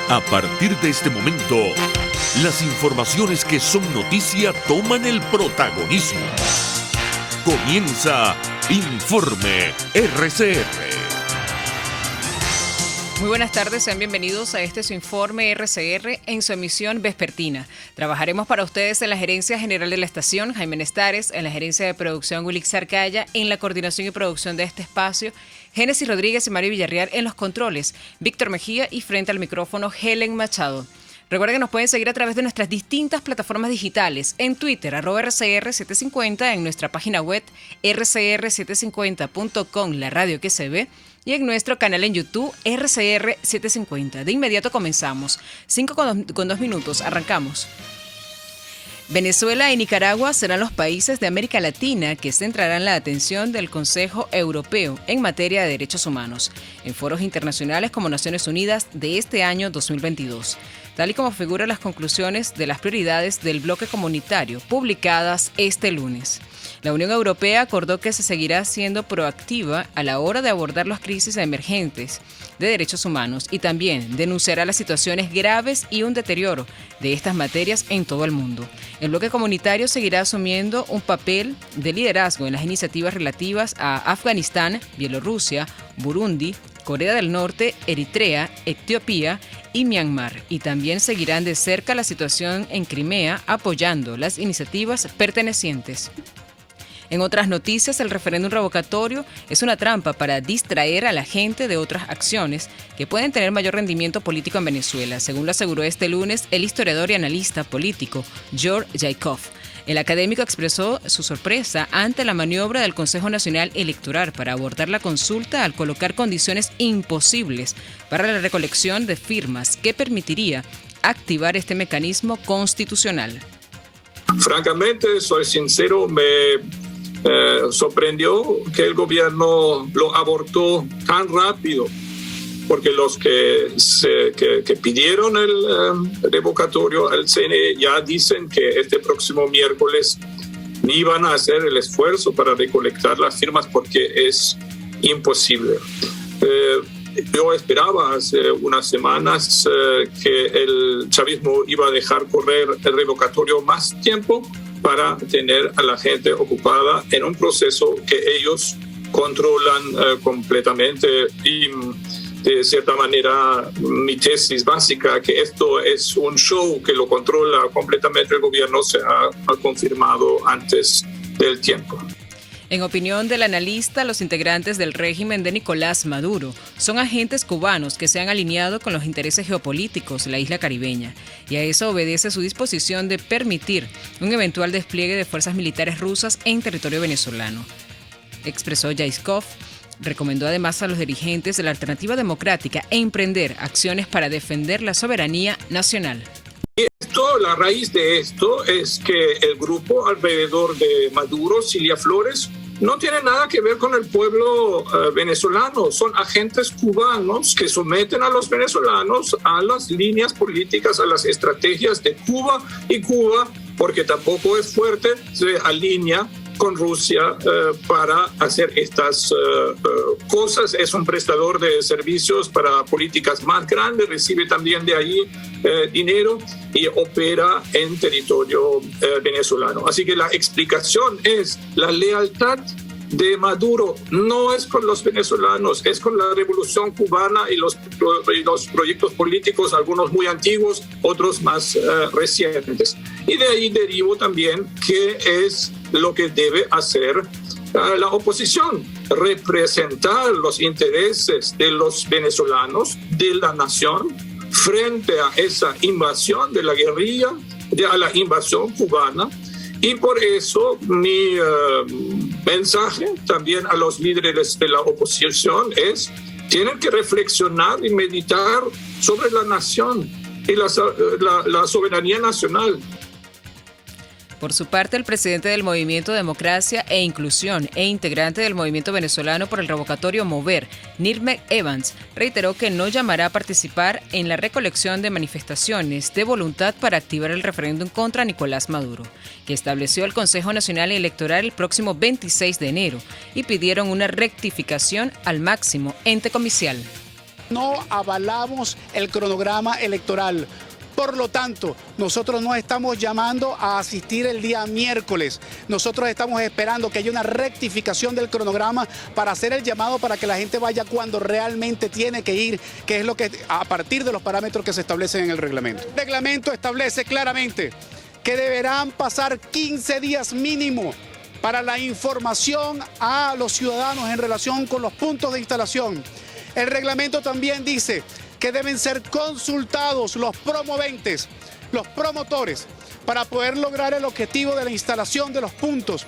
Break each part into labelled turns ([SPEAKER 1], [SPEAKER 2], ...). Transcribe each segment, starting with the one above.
[SPEAKER 1] A partir de este momento, las informaciones que son noticia toman el protagonismo. Comienza Informe RCR.
[SPEAKER 2] Muy buenas tardes, sean bienvenidos a su Informe RCR en su emisión vespertina. Trabajaremos para ustedes en la Gerencia General de la Estación, Jaime Nestares, en la Gerencia de Producción, Wilix Arcaya, en la coordinación y producción de este espacio, Génesis Rodríguez y Mario Villarreal en los controles, Víctor Mejía y frente al micrófono, Helen Machado. Recuerden que nos pueden seguir a través de nuestras distintas plataformas digitales, en Twitter, @RCR750, en nuestra página web, rcr750.com, la radio que se ve, y en nuestro canal en YouTube, RCR750. De inmediato comenzamos. 5:02, arrancamos. Venezuela y Nicaragua serán los países de América Latina que centrarán la atención del Consejo Europeo en materia de derechos humanos, en foros internacionales como Naciones Unidas de este año 2022, tal y como figuran las conclusiones de las prioridades del bloque comunitario publicadas este lunes. La Unión Europea acordó que se seguirá siendo proactiva a la hora de abordar las crisis emergentes de derechos humanos y también denunciará las situaciones graves y un deterioro de estas materias en todo el mundo. El bloque comunitario seguirá asumiendo un papel de liderazgo en las iniciativas relativas a Afganistán, Bielorrusia, Burundi, Corea del Norte, Eritrea, Etiopía y Myanmar, y también seguirán de cerca la situación en Crimea, apoyando las iniciativas pertenecientes. En otras noticias, el referéndum revocatorio es una trampa para distraer a la gente de otras acciones que pueden tener mayor rendimiento político en Venezuela, según lo aseguró este lunes el historiador y analista político George Jaikov. El académico expresó su sorpresa ante la maniobra del Consejo Nacional Electoral para abordar la consulta al colocar condiciones imposibles para la recolección de firmas que permitiría activar este mecanismo constitucional.
[SPEAKER 3] Francamente, soy sincero, me sorprendió que el gobierno lo abortó tan rápido, porque los que pidieron el revocatorio al CNE ya dicen que este próximo miércoles ni van a hacer el esfuerzo para recolectar las firmas porque es imposible. Yo esperaba hace unas semanas que el chavismo iba a dejar correr el revocatorio más tiempo para tener a la gente ocupada en un proceso que ellos controlan completamente. Y de cierta manera, mi tesis básica, que esto es un show que lo controla completamente el gobierno, se ha confirmado antes del tiempo.
[SPEAKER 2] En opinión del analista, los integrantes del régimen de Nicolás Maduro son agentes cubanos que se han alineado con los intereses geopolíticos de la isla caribeña, y a eso obedece su disposición de permitir un eventual despliegue de fuerzas militares rusas en territorio venezolano. Expresó Jaikov. Recomendó además a los dirigentes de la Alternativa Democrática emprender acciones para defender la soberanía nacional.
[SPEAKER 3] La raíz de esto es que el grupo alrededor de Maduro, Cilia Flores, no tiene nada que ver con el pueblo venezolano. Son agentes cubanos que someten a los venezolanos a las líneas políticas, a las estrategias de Cuba, y Cuba, porque tampoco es fuerte, se alinea con Rusia para hacer estas cosas. Es un prestador de servicios para políticas más grandes, recibe también de ahí dinero y opera en territorio venezolano. Así que la explicación es la lealtad de Maduro no es con los venezolanos, es con la revolución cubana y los proyectos políticos, algunos muy antiguos, otros más recientes. Y de ahí derivo también que es lo que debe hacer la oposición, representar los intereses de los venezolanos, de la nación, frente a esa invasión de la guerrilla, a la invasión cubana. Y por eso mi mensaje también a los líderes de la oposición es: tienen que reflexionar y meditar sobre la nación y la soberanía nacional.
[SPEAKER 2] Por su parte, el presidente del Movimiento Democracia e Inclusión e integrante del Movimiento Venezolano por el Revocatorio Mover, Nirmek Evans, reiteró que no llamará a participar en la recolección de manifestaciones de voluntad para activar el referéndum contra Nicolás Maduro, que estableció el Consejo Nacional Electoral el próximo 26 de enero, y pidieron una rectificación al máximo ente comicial.
[SPEAKER 4] No avalamos el cronograma electoral. Por lo tanto, nosotros no estamos llamando a asistir el día miércoles. Nosotros estamos esperando que haya una rectificación del cronograma para hacer el llamado para que la gente vaya cuando realmente tiene que ir, que es lo que a partir de los parámetros que se establecen en el reglamento. El reglamento establece claramente que deberán pasar 15 días mínimo para la información a los ciudadanos en relación con los puntos de instalación. El reglamento también dice que deben ser consultados los promoventes, los promotores, para poder lograr el objetivo de la instalación de los puntos.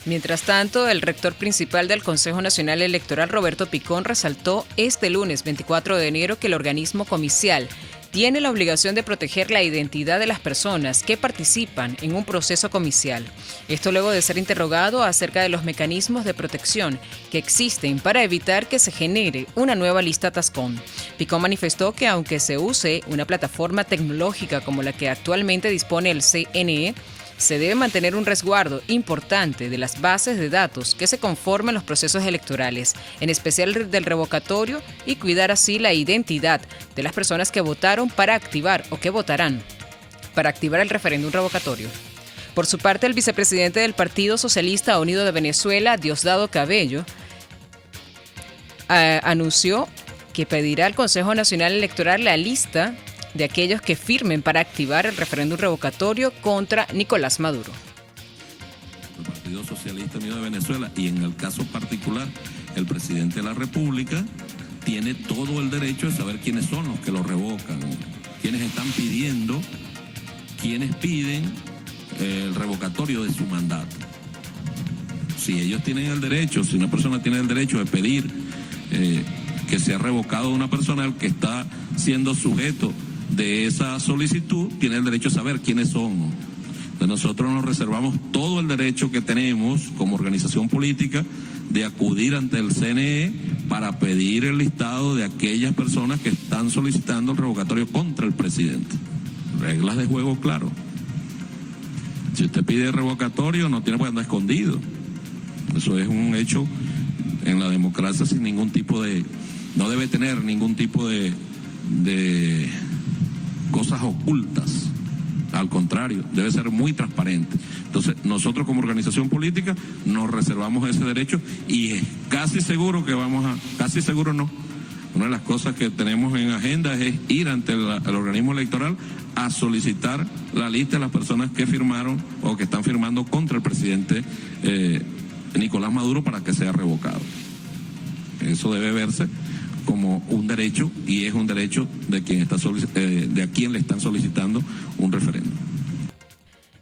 [SPEAKER 2] Mientras tanto, el rector principal del Consejo Nacional Electoral, Roberto Picón, resaltó este lunes 24 de enero que el organismo comicial tiene la obligación de proteger la identidad de las personas que participan en un proceso comicial. Esto luego de ser interrogado acerca de los mecanismos de protección que existen para evitar que se genere una nueva lista Tascón. Picón manifestó que aunque se use una plataforma tecnológica como la que actualmente dispone el CNE, se debe mantener un resguardo importante de las bases de datos que se conforman los procesos electorales, en especial del revocatorio, y cuidar así la identidad de las personas que votaron para activar o que votarán para activar el referéndum revocatorio. Por su parte, el vicepresidente del Partido Socialista Unido de Venezuela, Diosdado Cabello, anunció que pedirá al Consejo Nacional Electoral la lista de aquellos que firmen para activar el referéndum revocatorio contra Nicolás Maduro.
[SPEAKER 5] El Partido Socialista Unido de Venezuela, y en el caso particular el presidente de la República, tiene todo el derecho de saber quiénes son los que lo revocan, quiénes están pidiendo, quiénes piden el revocatorio de su mandato. Si ellos tienen el derecho, si una persona tiene el derecho de pedir que sea revocado una persona, el que está siendo sujeto de esa solicitud tiene el derecho a saber quiénes son. Entonces nosotros nos reservamos todo el derecho que tenemos como organización política de acudir ante el CNE para pedir el listado de aquellas personas que están solicitando el revocatorio contra el presidente. Reglas de juego, claro. Si usted pide revocatorio, no tiene por qué andar escondido. Eso es un hecho en la democracia sin ningún tipo de... No debe tener ningún tipo de cosas ocultas. Al contrario, debe ser muy transparente. Entonces, nosotros como organización política nos reservamos ese derecho y es casi seguro que casi seguro no. Una de las cosas que tenemos en agenda es ir ante el organismo electoral a solicitar la lista de las personas que firmaron o que están firmando contra el presidente Nicolás Maduro para que sea revocado. Eso debe verse como un derecho, y es un derecho de quien de a quien le están solicitando un referéndum.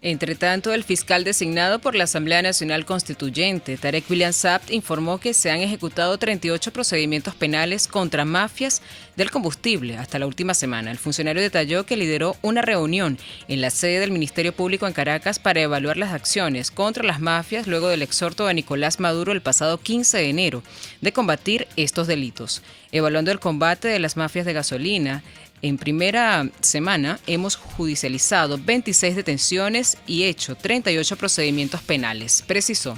[SPEAKER 2] Entre tanto, el fiscal designado por la Asamblea Nacional Constituyente, Tarek William Saab, informó que se han ejecutado 38 procedimientos penales contra mafias del combustible hasta la última semana. El funcionario detalló que lideró una reunión en la sede del Ministerio Público en Caracas para evaluar las acciones contra las mafias luego del exhorto de Nicolás Maduro el pasado 15 de enero de combatir estos delitos. Evaluando el combate de las mafias de gasolina, en primera semana hemos judicializado 26 detenciones y hecho 38 procedimientos penales, precisó.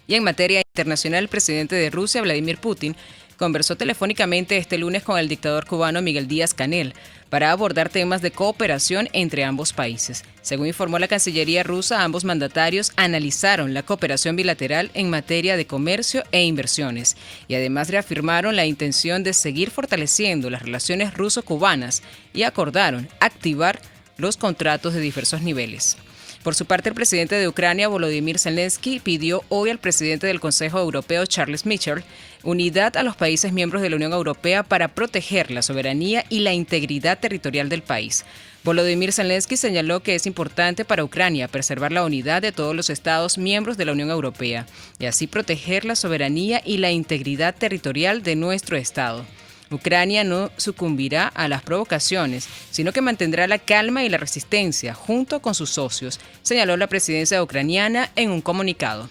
[SPEAKER 2] Y en materia internacional, el presidente de Rusia, Vladimir Putin, conversó telefónicamente este lunes con el dictador cubano Miguel Díaz-Canel para abordar temas de cooperación entre ambos países. Según informó la Cancillería rusa, ambos mandatarios analizaron la cooperación bilateral en materia de comercio e inversiones y además reafirmaron la intención de seguir fortaleciendo las relaciones ruso-cubanas y acordaron activar los contratos de diversos niveles. Por su parte, el presidente de Ucrania, Volodymyr Zelensky, pidió hoy al presidente del Consejo Europeo, Charles Michel, unidad a los países miembros de la Unión Europea para proteger la soberanía y la integridad territorial del país. Volodymyr Zelensky señaló que es importante para Ucrania preservar la unidad de todos los Estados miembros de la Unión Europea y así proteger la soberanía y la integridad territorial de nuestro Estado. Ucrania no sucumbirá a las provocaciones, sino que mantendrá la calma y la resistencia junto con sus socios, señaló la presidencia ucraniana en un comunicado.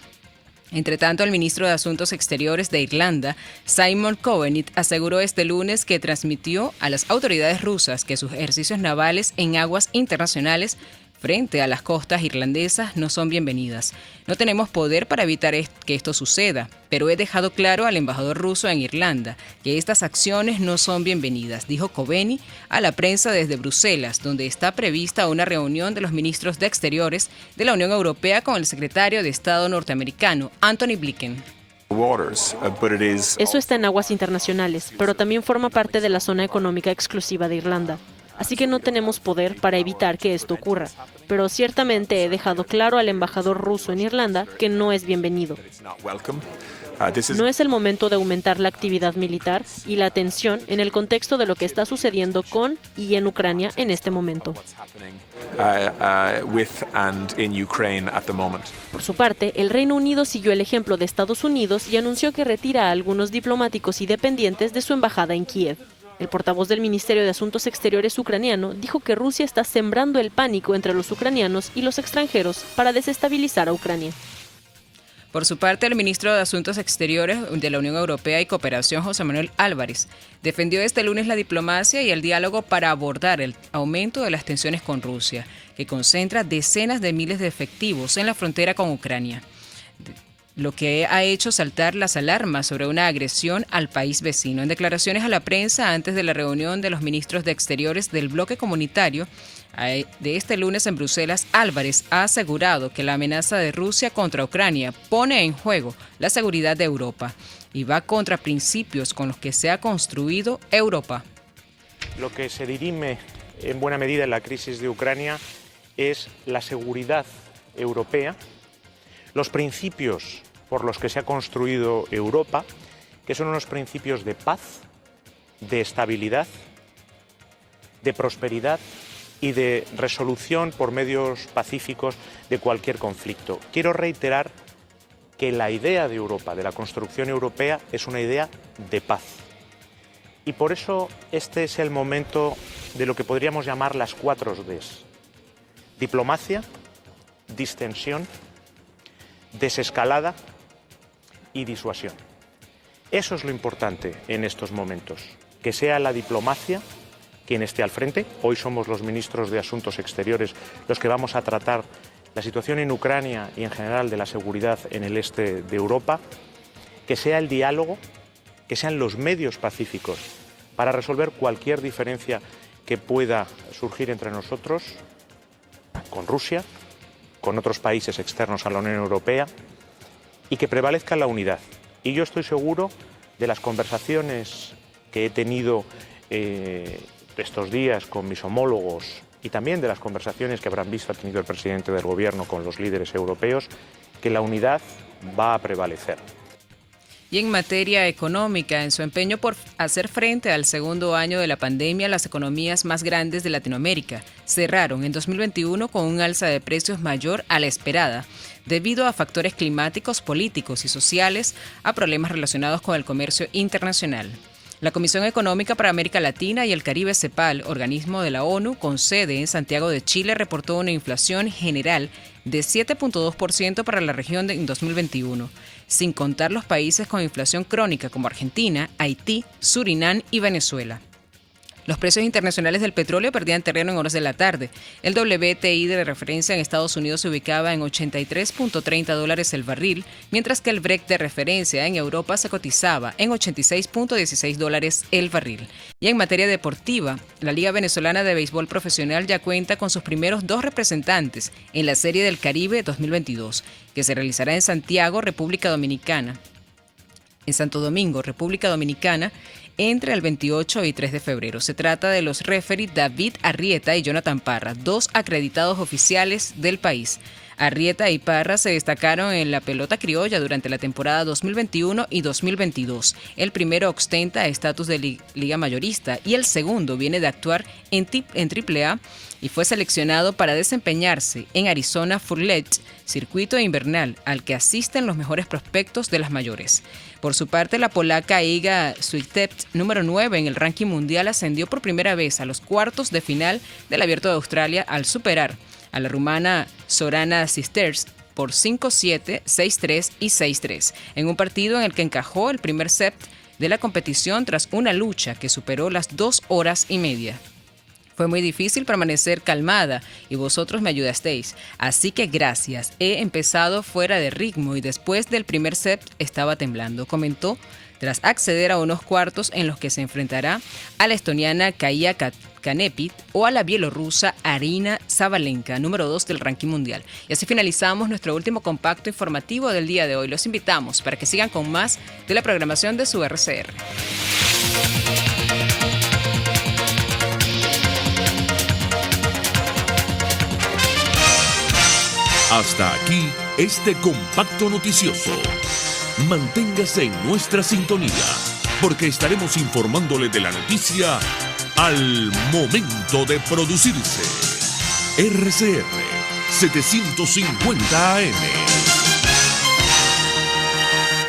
[SPEAKER 2] Entre tanto, el ministro de Asuntos Exteriores de Irlanda, Simon Coveney, aseguró este lunes que transmitió a las autoridades rusas que sus ejercicios navales en aguas internacionales frente a las costas irlandesas no son bienvenidas. No tenemos poder para evitar que esto suceda, pero he dejado claro al embajador ruso en Irlanda que estas acciones no son bienvenidas, dijo Kobeni a la prensa desde Bruselas, donde está prevista una reunión de los ministros de Exteriores de la Unión Europea con el secretario de Estado norteamericano, Anthony Blinken.
[SPEAKER 6] Eso está en aguas internacionales, pero también forma parte de la zona económica exclusiva de Irlanda. Así que no tenemos poder para evitar que esto ocurra. Pero ciertamente he dejado claro al embajador ruso en Irlanda que no es bienvenido. No es el momento de aumentar la actividad militar y la tensión en el contexto de lo que está sucediendo con y en Ucrania en este momento. Por su parte, el Reino Unido siguió el ejemplo de Estados Unidos y anunció que retira a algunos diplomáticos y dependientes de su embajada en Kiev. El portavoz del Ministerio de Asuntos Exteriores ucraniano dijo que Rusia está sembrando el pánico entre los ucranianos y los extranjeros para desestabilizar a Ucrania.
[SPEAKER 2] Por su parte, el ministro de Asuntos Exteriores de la Unión Europea y Cooperación, José Manuel Álvarez, defendió este lunes la diplomacia y el diálogo para abordar el aumento de las tensiones con Rusia, que concentra decenas de miles de efectivos en la frontera con Ucrania, lo que ha hecho saltar las alarmas sobre una agresión al país vecino. En declaraciones a la prensa antes de la reunión de los ministros de Exteriores del bloque comunitario de este lunes en Bruselas, Álvarez ha asegurado que la amenaza de Rusia contra Ucrania pone en juego la seguridad de Europa y va contra principios con los que se ha construido Europa.
[SPEAKER 7] Lo que se dirime en buena medida en la crisis de Ucrania es la seguridad europea, los principios por los que se ha construido Europa, que son unos principios de paz, de estabilidad, de prosperidad y de resolución por medios pacíficos de cualquier conflicto. Quiero reiterar que la idea de Europa, de la construcción europea, es una idea de paz. Y por eso este es el momento de lo que podríamos llamar las 4 Ds. Diplomacia, distensión, desescalada y disuasión. Eso es lo importante en estos momentos, que sea la diplomacia quien esté al frente. Hoy somos los ministros de Asuntos Exteriores los que vamos a tratar la situación en Ucrania y en general de la seguridad en el este de Europa, que sea el diálogo, que sean los medios pacíficos para resolver cualquier diferencia que pueda surgir entre nosotros, con Rusia, con otros países externos a la Unión Europea, y que prevalezca la unidad. Y yo estoy seguro de las conversaciones que he tenido estos días con mis homólogos y también de las conversaciones que habrán visto ha tenido el presidente del Gobierno con los líderes europeos, que la unidad va a prevalecer.
[SPEAKER 2] Y en materia económica, en su empeño por hacer frente al segundo año de la pandemia, las economías más grandes de Latinoamérica cerraron en 2021 con un alza de precios mayor a la esperada, debido a factores climáticos, políticos y sociales, a problemas relacionados con el comercio internacional. La Comisión Económica para América Latina y el Caribe, CEPAL, organismo de la ONU con sede en Santiago de Chile, reportó una inflación general de 7.2% para la región en 2021, sin contar los países con inflación crónica como Argentina, Haití, Surinam y Venezuela. Los precios internacionales del petróleo perdían terreno en horas de la tarde. El WTI de referencia en Estados Unidos se ubicaba en $83.30 el barril, mientras que el Brent de referencia en Europa se cotizaba en $86.16 el barril. Y en materia deportiva, la Liga Venezolana de Béisbol Profesional ya cuenta con sus primeros 2 representantes en la Serie del Caribe 2022, que se realizará en Santiago, República Dominicana. En Santo Domingo, República Dominicana, entre el 28 y 3 de febrero. Se trata de los referees David Arrieta y Jonathan Parra, 2 acreditados oficiales del país. Arrieta y Parra se destacaron en la pelota criolla durante la temporada 2021 y 2022. El primero ostenta estatus de liga mayorista y el segundo viene de actuar en AAA y fue seleccionado para desempeñarse en Arizona Fall League, circuito invernal al que asisten los mejores prospectos de las mayores. Por su parte, la polaca Iga Swiatek, número 9 en el ranking mundial, ascendió por primera vez a los cuartos de final del Abierto de Australia al superar a la rumana Sorana Cisters por 5-7, 6-3 y 6-3, en un partido en el que encajó el primer set de la competición tras una lucha que superó las 2 horas y media. Fue muy difícil permanecer calmada y vosotros me ayudasteis. Así que gracias. He empezado fuera de ritmo y después del primer set estaba temblando, comentó tras acceder a unos cuartos en los que se enfrentará a la estoniana Kaia Kanepit o a la bielorrusa Arina Sabalenka, número 2 del ranking mundial. Y así finalizamos nuestro último compacto informativo del día de hoy. Los invitamos para que sigan con más de la programación de su RCR.
[SPEAKER 1] Hasta aquí este compacto noticioso. Manténgase en nuestra sintonía, porque estaremos informándole de la noticia al momento de producirse. RCR 750 AM.